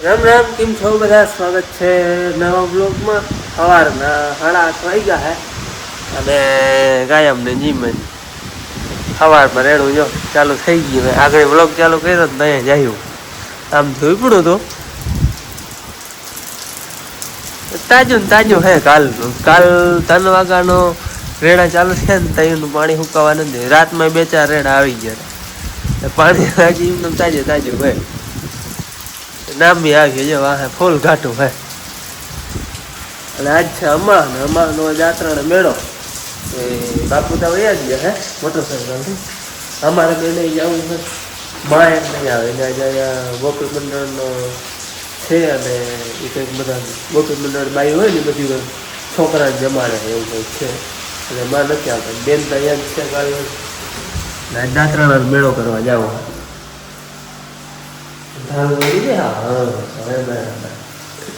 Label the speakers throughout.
Speaker 1: રામ રામ, કેમ છો બધા? સ્વાગત છે નવા બ્લોગમાં. સવારના 8:30 વાગ્યા હે અને કાયમ ને જીમ સવારમાં રેડું જો ચાલુ થઈ ગયું. આગળ બ્લોગ ચાલુ કર્યો તો અહીંયા જાયું આમ જોઈ પડ્યું તો તાજું ને તાજું હે. કાલ 3 વાગ્યાનો રેડા ચાલુ છે ને તઈનું પાણી સુકાવા નથી. રાતમાં 2-4 રેડા આવી ગયા. પાણી હજી એમ તાજું તાજું હોય. નામ બી આવી છે વાહે ફૂલ ઘાટું હે. અને આજ છે અમાનો જાત્રાનો મેળો. એ બાપુ તો વયા ગયા હે મોટરસાઇકલથી. અમારે બે નહીં જવું છે, માં એમ નહીં આવે. અહીંયા ગોપી મંડળનો છે અને એ કંઈક બધા ગોપી મંડળ બાઈ હોય ને બધી છોકરાને જમાડે એવું કંઈક છે. એટલે માં નથી આવતા. બેન તો અહીંયા જ છે કાલે જાત્રાનો મેળો કરવા જાવ.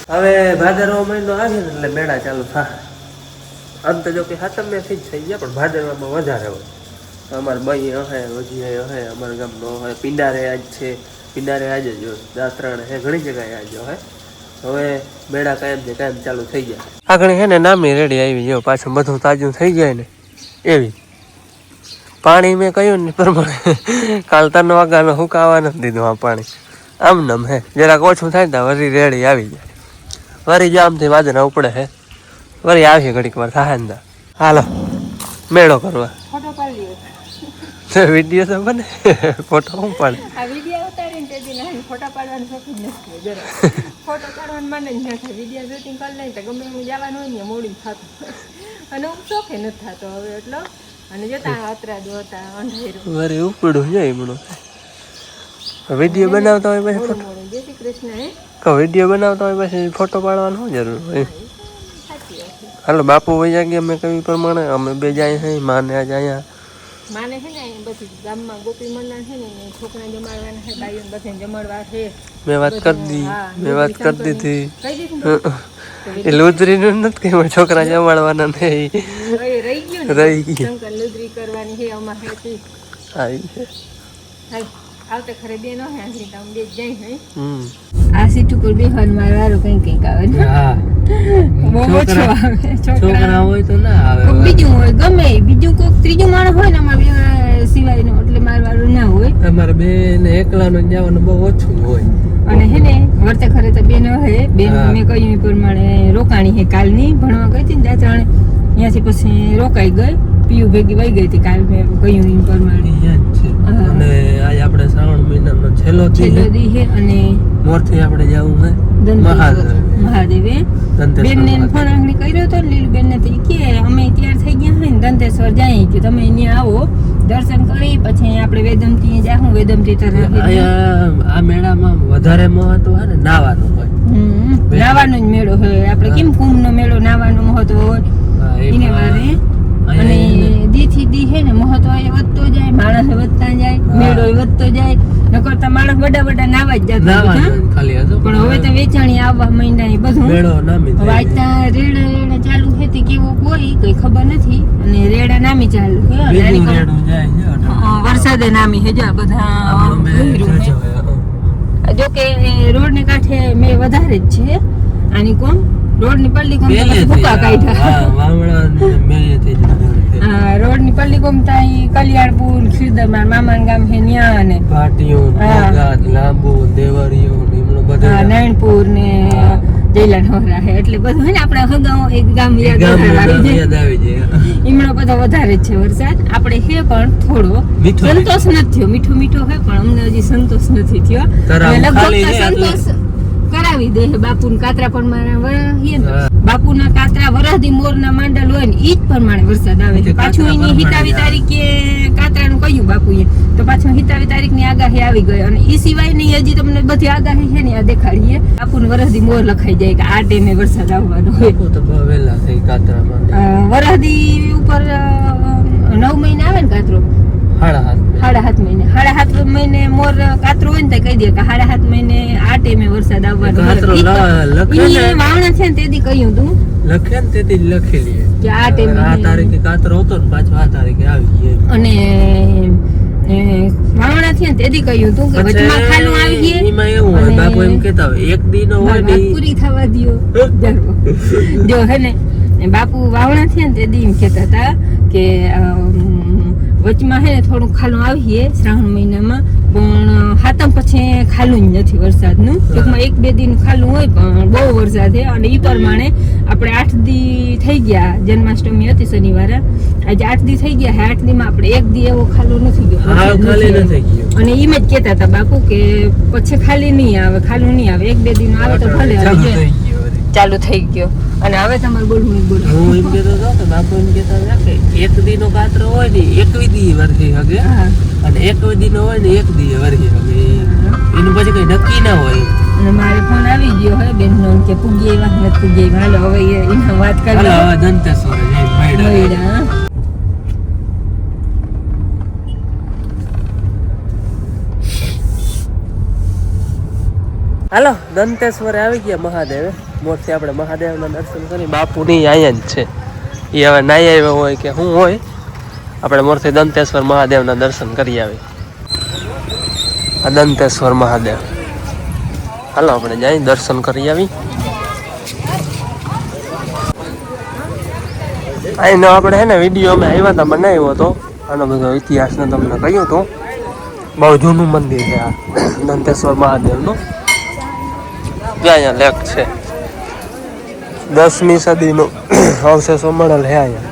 Speaker 1: હવે ભાદરવા મહિનો આવે ને એટલે મેળા ચાલુ થાય. આમ તો જો કે સાતમથી જ થઈ ગયા, પણ ભાદરવામાં વધારે હોય. અમારે બઈ હે, વજી હે, અમારા ગામનો હોય. પિંડારે આજ છે, પિંડારે આજે જ હોય. દાત્રાણ હે, ઘણી જગ્યાએ આજે હોય. હવે મેળા કાયમ છે કાયમ ચાલુ થઈ જાય. આગળ હે ને નામી રેડી આવી જો પાછું બધું તાજું થઈ જાય ને એવી. પાણી મેં કહ્યું ને પ્રમાણે કાલ 3 વાગ્યાનો હુકાવા નથી દીધું આ પાણી. આમ નમ હે, જરાક ઓછું થાય ને વરી રેડી આવી જાય. વરી જો આમથી વાદના ઉપડે હે, વરી આવી ઘડીક વાર થાય ને. હાલો મેળો કરવા. વિડીયો તો બને, ફોટો હું પાડે.
Speaker 2: વિડીયો ઉતારીને તે દિન ફોટા પાડવાનું શોખીન નથી જરા. ફોટો પાડવાનું મને જ નથી. વિડીયો શૂટિંગ કરી લઈને તો ગમે એમ જવાનું હોય ને મોડી થતું અને હું શોખે નથી થતો હવે એટલો. અને જતા અત્રા દોતા અંધારું
Speaker 1: વરી ઉપડું જાય એમનું. વિડીયો બનાવતા હોય પછી ફોટો.
Speaker 2: જય શ્રી કૃષ્ણ. હે
Speaker 1: કહો વિડીયો બનાવતા હોય પછી ફોટો પાડવાનો શું જરૂર હોય?
Speaker 2: સાચી વાત છે.
Speaker 1: હાલો બાપુ વૈયા ગયા અમે કહ્યું પ્રમાણે અમે બે જાય છે. માને આજ અહીંયા
Speaker 2: માને છે ને બધી ગામમાં ગોપી મંડળ છે ને છોકરા જમાડવાના છે, બાઈઓને બધાને જમાડવા છે.
Speaker 1: મેં વાત કરી દી, મેં વાત કરી દીધી.
Speaker 2: કઈ દીધું
Speaker 1: એ લુદરીનું નથી કે છોકરા જમાડવાના નહીં.
Speaker 2: રહી ગયું ને,
Speaker 1: રહી ગયું.
Speaker 2: શંકર લુદરી કરવાની છે અમારે હતી.
Speaker 1: આવી છે.
Speaker 2: આવતે ખરે બે નો હે આખરી કામ બે જાય હે. આ સીટ ઉપર બેહવાન મારે વારો કંઈક આવે ને.
Speaker 1: હા
Speaker 2: બહુ ઓછો આવે.
Speaker 1: છોકરા હોય તો ના આવે.
Speaker 2: બીજું હોય ગમે બીજું કોઈક ત્રીજું માણસ હોય ને અમારે સિવાયનો એટલે મારવાળું ના હોય.
Speaker 1: અમારે બે ને એકલાનો જવાનું બહુ ઓછું હોય.
Speaker 2: અને હે ને વર્તે ખરે તો બેન હે. બેન મેં કહ્યું એ પ્રમાણે રોકાણી હે. કાલની ભણવા ગઈ હતી ને દાંતરાણે, ત્યાંથી પછી રોકાઈ ગઈ. પીયુ ભેગી વહી ગઈ હતી કાલ મેં કહ્યું એ પ્રમાણે.
Speaker 1: અને આજ આપણે શ્રાવણ મહિનાનો છેલ્લો
Speaker 2: દી હે અને
Speaker 1: મોરથી આપણે જવું હે
Speaker 2: મહાદેવે. બેનને ફોન આંગળી કર્યો હતો ને લીલું બેનને તો કે અમે તૈયાર થઈ ગયા હોય ને દંતેશ્વર જાય કે તમે અહીંયા આવો દર્શન કરી પછી આપણે વેદમતી જાહું. વેદમતી તરફ
Speaker 1: આ મેળામાં વધારે મહત્વ હે ને નાવાનું હોય.
Speaker 2: નાવાનો જ મેળો હોય. આપણે કેમ કુંભનો મેળો નાવાનો મહત્વ હોય એને વારે. અને દી થી દી હે ને મહત્વ એ વધતો જાય, માણસ વધતા જાય, મેળો વધતો જાય. નકર માણસ બધા નાવા જ જતા ખાલી હતો. પણ હવે તો વેચાણી આવવા માંડ્યા એ બધું મેળો નામી. વાંચતા રેડા ચાલુ હતી કેવો કોઈ કઈ ખબર નથી. અને રેડા નામી ચાલુ વરસાદે નામી હે જા બધા. જો કે રોડ ને કાંઠે મેં વધારે જ છે. આની કોમ રોડ ની પલ્લી કોમ ભૂકા કાઢ્યા. રોડ ની પલ્લી કોમ તાઈ કલ્યાણપુર ખીરદરબાર મામાન ગામ હે ન્યા ને ભાટિયો લાંબુ દેવરિયો ને એમનો બધા નારાયણપુર ને જયલાલ હોરા હે. એટલે બધું હે ને આપણા હગાઓ એક ગામ યાદ આવી જાય. એમનો બધો વધારે છે વરસાદ. આપણે હે પણ થોડો સંતોષ નથી થયો. મીઠો હે પણ અમને હજી સંતોષ નથી થયો. લગભગ સંતોષ કરાવી દે. બાપુના કાતરા પણ મારા બાપુના કાતરા વરહદી મોરના માંડલ હોય ને ઈ જ પ્રમાણે વરસાદ આવે છે. પાછું એની હિતાવી તારીખે કાતરાનું કહ્યું બાપુએ તો પાછું હિતાવી તારીખની આગાહી આવી ગઈ. અને ઈ સિવાયની હજી તમને બધી આગાહી છે ને આ દેખાડીએ. બાપુને વરહદી મોર લખાઈ જાય કે આ ટાઈમે વરસાદ આવવાનો હોય. વરહદી ઉપર 9 મહિના આવે ને કાતરો. 7.5 મહિને 7.5 મહિને મોર કાતરો હોય ને તો કહી દે કે 7.5 મહિને આ ટાઈમે વરસાદ આવવાનો. વાવણા છે ને તેથી કહ્યું તું
Speaker 1: લખે ને તેથી લખી લઈએ
Speaker 2: કે આ ટાઈમે
Speaker 1: આ તારીખે કાતરો હતો ને પાછો આ તારીખે આવી ગયો.
Speaker 2: અને વાવણા થયા ને તેથી કહ્યું તું કે વચમાં ખાલું આવી ગયે.
Speaker 1: એમાં એવું હોય બાપુ એમ કહેતા હોય એક દી નો હોય ને
Speaker 2: પૂરી થવા દ્યો જો હે ને બાપુ વાવણા થયા ને તેથી એમ કહેતા હતા કે વચમાં હે ને થોડું ખાલું આવીએ શ્રાવણ મહિનામાં પણ હાતમ પછી ખાલું જ નથી વરસાદનું. ટૂંકમાં 1-2 દિન ખાલું હોય પણ બહુ વરસાદ છે અને એ પ્રમાણે આપણે 8 દી થઈ ગયા. જન્માષ્ટમી હતી શનિવારે, આજે 8 દી થઈ ગયા. 8 દીમાં આપણે 1 દી એવો ખાલું નથી ગયો અને એમ જ કહેતા હતા બાપુ કે પછી ખાલી નહીં આવે, ખાલું નહીં આવે. 1-2 દિન આવે તો ભલે ચાલુ થઈ ગયો. અને હવે તમારે બોલવું બોલો.
Speaker 1: હું એમ કહેતો હતો કે બાપુ એમ કહેતા હતા કે 1 દી નો કાતરો હોય ને 21 દી વરસી શકે અને 21 દી નો હોય ને 1 દી વરસી શકે. એનું પછી કઈ નક્કી ના હોય.
Speaker 2: અને મારે ફોન આવી ગયો હે બેન નો કે પૂગી એવા નથી પૂગી એવા. હાલો હવે એના વાત કરી
Speaker 1: હવે દંતેશ્વર
Speaker 2: મયડા.
Speaker 1: હાલો દંતેશ્વરે આવી ગયા મહાદેવ. મોરથી આપણે મહાદેવના દર્શન કરી. બાપુની અહીંયા જ છે. એ હવે નાઈ આવ્યો હોય કે શું હોય, આપણે મોરથી દંતેશ્વર મહાદેવના દર્શન કરી આવી. આ દંતેશ્વર મહાદેવ. હાલો આપણે જઈ દર્શન કરી આવી. અહીંનો આપણે હે ને વિડીયો અમે આવ્યા હતા બનાવ્યો હતો. આનો બધો ઇતિહાસને તમને કહ્યું હતું. બહુ જૂનું મંદિર છે આ દંતેશ્વર મહાદેવનું. અહીંયા લેક છે 10મી સદીનું અવશેષો મળેલ હે અહીંયા.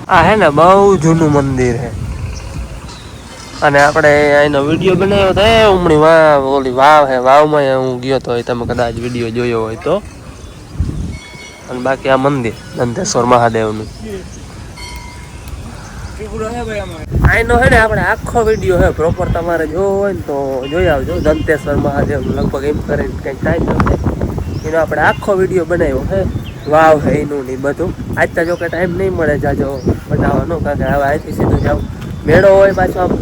Speaker 1: આ હે ને બહુ જૂનું મંદિર હે અને આપણે એનો વિડીયો બનાવ્યો હતો. ઉમણી વાવ ઓલી વાવ હે, વાવમાં હું ગયો તો, તમે કદાચ વિડીયો જોયો હોય તો. અને બાકી આ મંદિર દંતેશ્વર મહાદેવનું. આનો હે ને આપણે આખો વિડીયો હે પ્રોપર તમારે જોવો હોય ને તો જોઈ આવજો. દંતેશ્વર મહાદેવ લગભગ એમ કરીને કંઈક ટાઈમ થશે એનો આપણે આખો વિડીયો બનાવ્યો હે. વાવ હે એનું ને બધું. આજ તો જો કે ટાઈમ નહીં મળે જાજો બનાવવાનો, કારણ કે હવે અહીંથી સીધું જાવ મેળો હોય પાછો આમ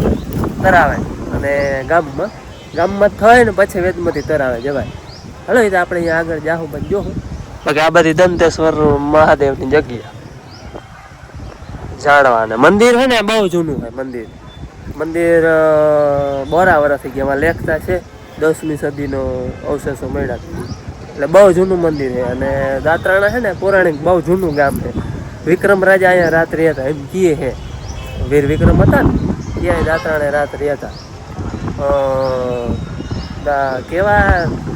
Speaker 1: તરાવે અને ગામમાં થાય ને પછી વેદમાંથી તરાવે જવાય. હલો એ તો આપણે અહીંયા આગળ જાહું પણ જોવું. બાકી આ બધી દંતેશ્વર મહાદેવની જગ્યા જાણવા. ને મંદિર છે ને બહુ જૂનું છે મંદિર. બોરા વર્ષ થઈ ગયા. એમાં લેખતા છે 10મી સદીનો અવશેષો મળ્યા. એટલે બહુ જૂનું મંદિર છે. અને દાત્રાણા છે ને પૌરાણિક બહુ જૂનું ગામ છે. વિક્રમ રાજા અહીંયા રાત રહ્યા એમ કીએ છે. વીર વિક્રમ હતા ને ત્યાં દાત્રાણે રાત રહ્યા હતા. કેવા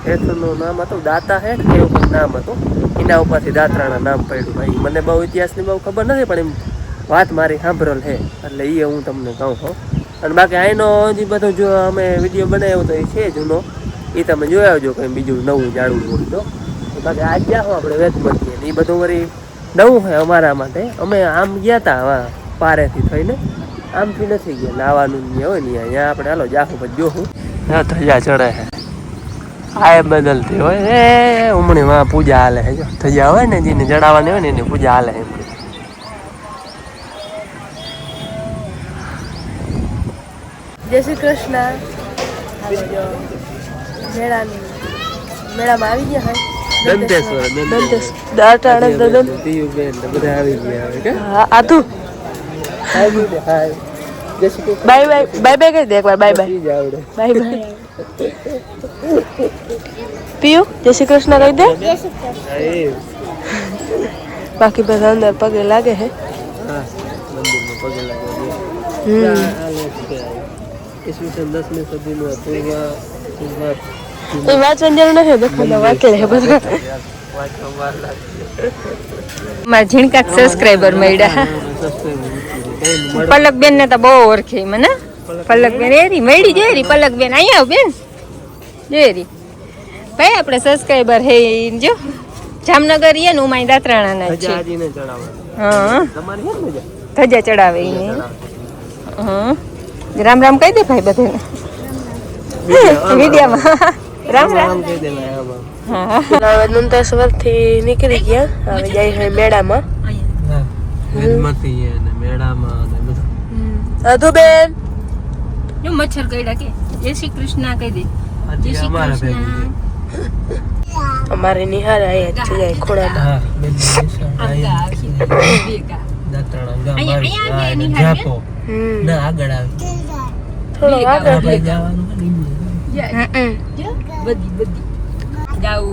Speaker 1: હેઠનું નામ હતું, દાતા હેઠ કે એવું કંઈક નામ હતું. એના ઉપરથી દાત્રાણા નામ પડ્યું. ભાઈ મને બહુ ઇતિહાસની બહુ ખબર નથી પણ એમ વાત મારી સાંભળેલ છે એટલે એ હું તમને કહું છું. અને બાકી આનો હજી બધું જો અમે વિડીયો બનાવ્યો તો એ છે જૂનો, એ તમે જોઈ આવજો કંઈ બીજું નવું જાણવું હોય તો. બાકી આજ જાઓ આપણે વેદમતીએ એ બધું વળી નવું છે અમારા માટે. અમે આમ ગયા હતા પારેથી થઈને, આમથી નથી ગયા. નાવાનું હોય ને અહીંયા આપણે હાલો જાહું પછી જોવું. હા ધજા ચડે છે આ બદલતી હોય એ ઉમણીમાં પૂજા હાલે છે. જો ધજા હોય ને જેને ચડાવવાની હોય ને એની પૂજા હાલે એમ.
Speaker 3: જય શ્રી કૃષ્ણ. મેળામાં આવી ગયા હોય
Speaker 1: દંતેશ્વર બધા આવી ગયા.
Speaker 3: આતું બાય બાય બાય બાય કરી દે એકવાર. Bye bye bye bye. Piyu જય શ્રી કૃષ્ણ કહી દે. બાકી બધા અંદર પગે લાગે હે. વાંચવાની જરૂર નથી, દેખાતા વાંચે છે બધા.
Speaker 2: મારા ઝીણકા સબસ્ક્રાઇબર મળ્યા. પલક બેન ને તો બહુ ઓળખે મને. પલક બેન એરી મળી જોઈ. પલક બેન અહીંયા આવ બેન જોઈ. ભાઈ આપણે સબસ્ક્રાઇબર હે જો જામનગર ને ઉમાઈ દાત્રાણા ના છે. હા ધજા ચડાવે એને. હા રામ રામ કહી દે ભાઈ બધાને વિડીયોમાં. રામ રામ કહી દે.
Speaker 3: હવે દંતેશ્વર થી નીકળી ગયા. હવે જાય છે મેળામાં.
Speaker 1: વેદમતી અને મેળામાં અને બધું.
Speaker 3: સાધુ બેન
Speaker 2: જો મચ્છર કઈડા કે જય શ્રી કૃષ્ણ કહી દે. જય શ્રી કૃષ્ણ.
Speaker 3: અમારે નિહાર આયા છે જાય ખોડામાં.
Speaker 1: હા બેન ના આગળ આવે
Speaker 3: થોડો આગળ
Speaker 1: આપણે જવાનું
Speaker 2: બધી ગાઉ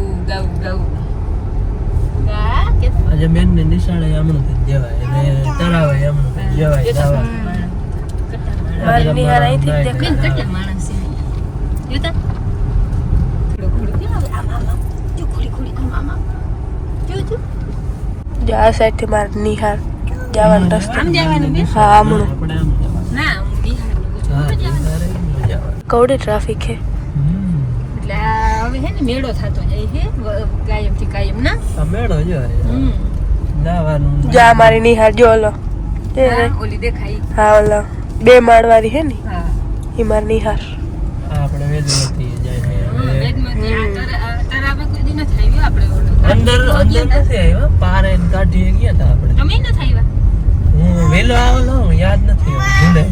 Speaker 1: આજે બેન ને નિશાળે હમણાં જવાય અને તળાવે હમણાં જવાય જવા
Speaker 3: મારી નિહાર અહીંથી જ
Speaker 2: બેન
Speaker 3: દેખાય.
Speaker 2: કેટલા માણસ છે જોતા
Speaker 3: જો આ સાઈડ થી મારી નિહાર જવાનો રસ્તો.
Speaker 2: આમ જવાનું બેન
Speaker 3: હા આમણું
Speaker 1: આપણે આમ જવાનું.
Speaker 2: ના હું બિહાર
Speaker 1: હા નિહાળે જવાનું.
Speaker 3: કવડી ટ્રાફિક છે.
Speaker 2: એટલે આ હવે હે ને મેળો થતો જાય છે કાયમ થી કાયમ ના
Speaker 1: આ મેળો જો જવાનું
Speaker 3: જો આ મારી નિહાર જો ઓલો એ રે.
Speaker 2: હા, ઓલી દેખાય
Speaker 3: હા ઓલો 2 માળવાળી હે ને
Speaker 2: હા
Speaker 3: એ મારી નિહાર.
Speaker 1: આપણે વેદવતી જાય
Speaker 2: વેદમાંથી આ તરાવે કોઈ દી નથી આવ્યો આપણે ઓલો
Speaker 1: અંદર નથી આવ્યા પારે કાઢી ગયા હતા આપણે
Speaker 2: તમે નથી આવ્યા
Speaker 1: હું વેલો આવેલો યાદ નથી ભૂલે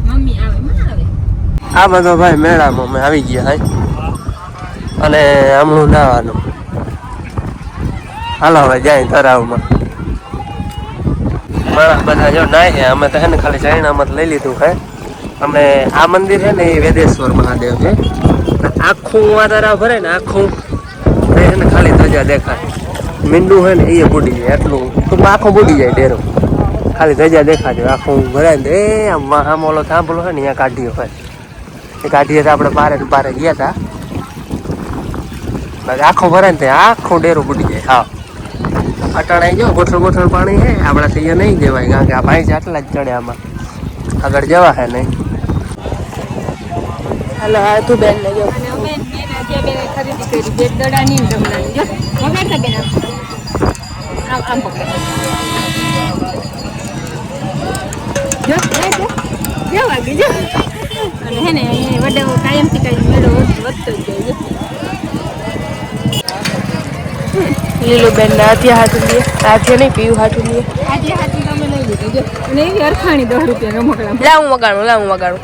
Speaker 2: મમ્મી આવે માં આવે
Speaker 1: આ બધો ભાઈ મેળામાં અમે આવી ગયા હાય અને હમણાં નાવાનું હાલો હવે જાય તળાવમાં માણસ બધા જો નાય છે અમે તો હે ને ખાલી ચાઇનામાં લઈ લીધું હે અમે આ મંદિર છે ને એ વેદેશ્વર મહાદેવ છે આખું આ તળાવ ભરે ને આખું એ છે ને ખાલી ધજા દેખાય મીંડું છે ને એ બુડી જાય એટલું ટૂંકમાં આખું બુડી જાય ડેરો ખાલી ધજા દેખાય આખું ભરાય ને એ આમ ઓલો થાંભલો છે ને અહીંયા કાઢ્યો હોય એ કાઢીએ તો આપણે પારે ગયા હતા બાકી આખું ભરાય ને ત્યાં આખું ડેરું બુડી જાય હા અટાણાઈ જો ગોઠળ પાણી છે આપણાથી અહીંયા નહીં જવાય કારણ કે આ ભાઈ છે આટલા જ ચડે આમાં આગળ જવા હે નહીં
Speaker 3: હાલો આ તું બેન ને જો
Speaker 2: અને અમે ત્યાં બે ખરીદી કરી બે દડાની જમવાની જો વગાડતા બેન આમ પકડે જો વાગી જો અને હે ને વડે કાયમથી કાયમ મેળો વધતો જ જાય
Speaker 3: લીલું બેન ને આથી હાથું લે આથી નહીં પીવું હાથું લે.
Speaker 2: આજે હાથી તમે લઈ લીધું જો અને એવી અરખાણી 10 રૂપિયા રમકડા
Speaker 3: લા હું વગાડું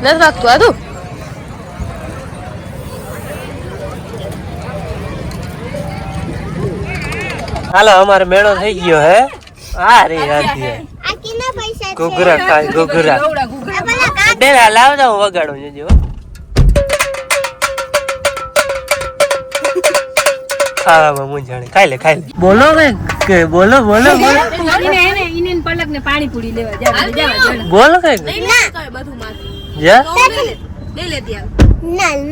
Speaker 3: નથી વાગતું આ તું
Speaker 1: હાલો અમારે મેળો થઈ ગયો હે હા રે ઘૂઘરા ખાય ઘૂઘરા બેન લાવ જાવ વગાડો જજો ખાવામાં મૂંઝાણી ખાઈ લે બોલો કે બોલો
Speaker 2: ઈને પલક ને પાણી પૂરી લેવા જાવ
Speaker 1: બોલો કે
Speaker 3: બધું માથું
Speaker 1: જા
Speaker 3: લઈ લેતી આવ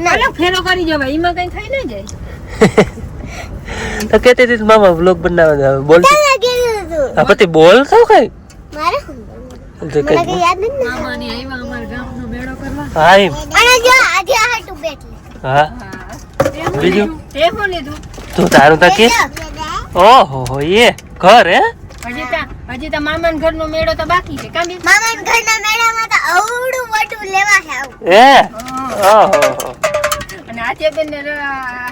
Speaker 2: પલક ફેરો કરી જવાય એમાં કઈ થઈ ન જાય
Speaker 1: તો કેતી હતી મામા વ્લોગ બનાવવા બોલ આ પતિ બોલ તો કઈ તો કઈ
Speaker 2: મામાની આવ્યા અમાર ગામનો મેળો કરવા
Speaker 1: હા એમ હા બીજું
Speaker 2: તે ફોન લીધું
Speaker 1: તું તારું તો કે ઓહો હો એ ઘર હે
Speaker 2: હજી તા મામાન ઘરનો મેળો તો બાકી છે કામ
Speaker 1: એ ઓહો
Speaker 2: અને આજે બેન ને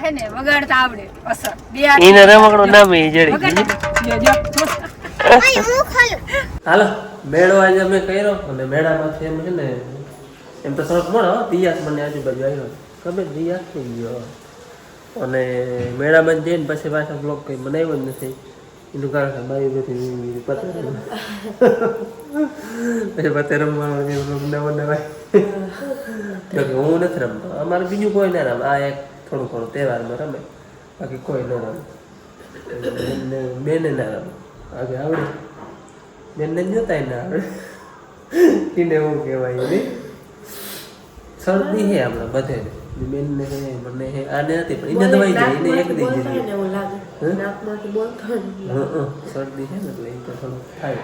Speaker 2: હે ને વગાડતા આવડે અસર બે
Speaker 1: ઈને રમકડું નામ ઈ જડી હાલો મેળો આજે અમે કર્યો અને મેળામાંથી એમ છે ને એમ તો થોડોક મોડો દિયાસ મને આજુબાજુ આવ્યો ખબર દિયાસ થઈ ગયો અને મેળામાં જઈને પછી પાછા બ્લોગ કંઈ બનાવ્યો જ નથી એનું કારણ કે બાઈ બધી પતે પછી પતે રમવાનું બનાવાય હું નથી રમતો અમારે બીજું કોઈ ના રમે આ એક થોડું તહેવારમાં રમે બાકી કોઈ ન રમે બેને ના રમે આગે આવડે બેનને જોતા ના આવડે એને એવું કહેવાય નહીં શરદી છે આપણા બધે બેનને મને આને નથી પણ એને દવાઈ જાય એને એક દી શરદી છે ને એટલે એ તો થોડું થાય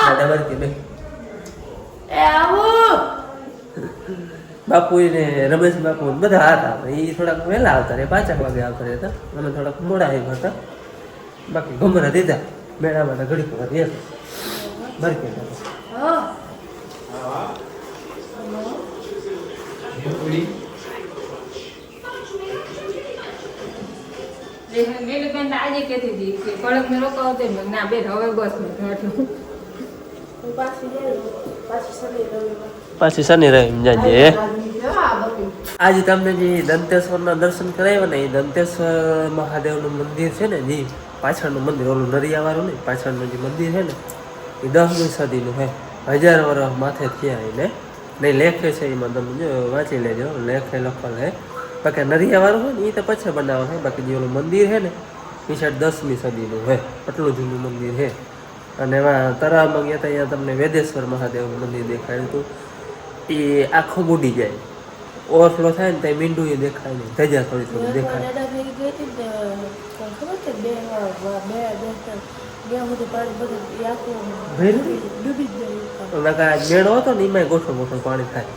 Speaker 1: દાદા વર્તી બે બાપુ ને રમેશ બાપુ બધા હતા એ થોડાક વહેલા આવતા રહે 5 વાગે આવતા રહેતા અમે થોડાક મોડા આવ્યા હતા બાકી ગમરા દીધા મેળામાં ઘડીક વાર રહ્યા બરકે
Speaker 2: મેલે બેન આજે કહેતી હતી કે કડક ને રોકાવ તે ના બેન હવે બસ
Speaker 1: પાછી શનિ રવિ જાજે. આજે તમને જે દંતેશ્વરના દર્શન કરાવ્યા ને એ દંતેશ્વર મહાદેવનું મંદિર છે ને, જે પાછળનું મંદિર ઓલું નરિયાવાળું ને પાછળનું જે મંદિર છે ને એ 10મી સદીનું છે. 1000 વર્ષ માથે થયા એને નહીં લેખે છે, એમાં તમે વાંચી લેજો, લેખે લખેલ છે. બાકી નરિયાવાળું હોય ને એ તો પછી બનાવે છે, બાકી જે ઓલું મંદિર છે ને એ સાઈડ 10મી સદીનું છે, આટલું જૂનું મંદિર છે. અને એમાં તળાવમાં ગયા હતા, અહીંયા તમને વેદેશ્વર મહાદેવનું મંદિર દેખાયું હતું. એ આખું બુડી જાય, ઓવરફ્લો થાય ને ત્યાં મીંડું એ દેખાય નહીં, ધજા થોડી થોડી દેખાય. મેળો હતો ને એમાં ગોઠો ગોઠો પાણી થાય,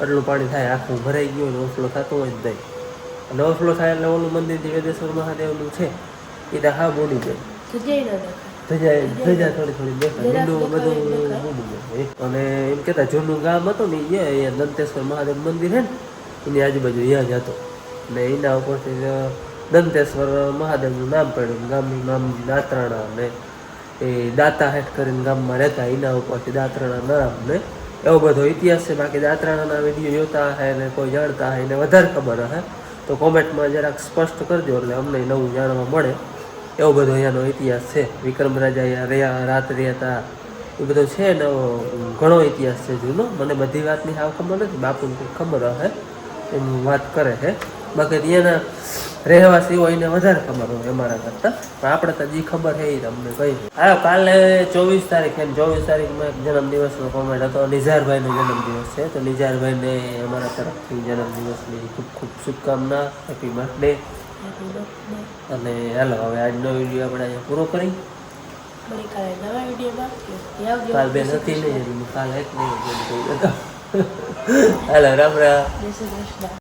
Speaker 1: એટલું પાણી થાય, આખું ભરાઈ ગયું ને ઓવરફ્લો થતો હોય ને દઈ. અને ઓવરફ્લો થાય એટલે ઓલું મંદિર જે વેદેશ્વર મહાદેવનું છે એ તો હા બોલી જાય, ધજા થોડી થોડી દેખાય, મીંડું બધું બોલી જાય. અને એમ કહેતા જૂનું ગામ હતું ને એ દંતેશ્વર મહાદેવ મંદિર છે ને એની આજુબાજુ અહીંયા જ હતો. ને એના ઉપરથી દંતેશ્વર મહાદેવનું નામ પડ્યું. ગામનું નામ દાત્રાણા, ને એ દાતા હેઠ કરીને ગામમાં રહેતા, એના ઉપરથી દાત્રાણા નામ. ને એવો બધો ઇતિહાસ છે. બાકી દાત્રાણાના વિડીયો જોતા હે ને કોઈ જાણતા હે ને વધારે ખબર હે તો કોમેન્ટમાં જરાક સ્પષ્ટ કરજો, એટલે અમને નવું જાણવા મળે. એવો બધો અહીંયાનો ઇતિહાસ છે. વિક્રમ રાજા અહીંયા રહ્યા, રાત રહ્યા હતા, એ બધો છે ને ઘણો ઇતિહાસ છે જૂનો. મને બધી વાતની હાવ ખબર નથી, બાપુને કંઈક ખબર હે એમ વાત કરે છે. બાકી ત્યાંના રહેવાસી હોય એને વધારે ખબર હોય અમારા કરતાં, પણ આપણે તો જે ખબર છે એ તમને કહી. હા, કાલે 24 તારીખ એમ 24 તારીખમાં એક જન્મદિવસનો કોમેન્ટ હતો. નિઝારભાઈનો જન્મદિવસ છે, તો નિઝારભાઈને અમારા તરફથી જન્મદિવસની ખૂબ ખૂબ શુભકામના, હેપી બર્થડે. અને હાલો હવે આજનો વિડીયો આપણે અહીંયા પૂરો કરી. કાલ બેન હતી નહીં, કાલ એક નહીં. હાલો રામ રામ.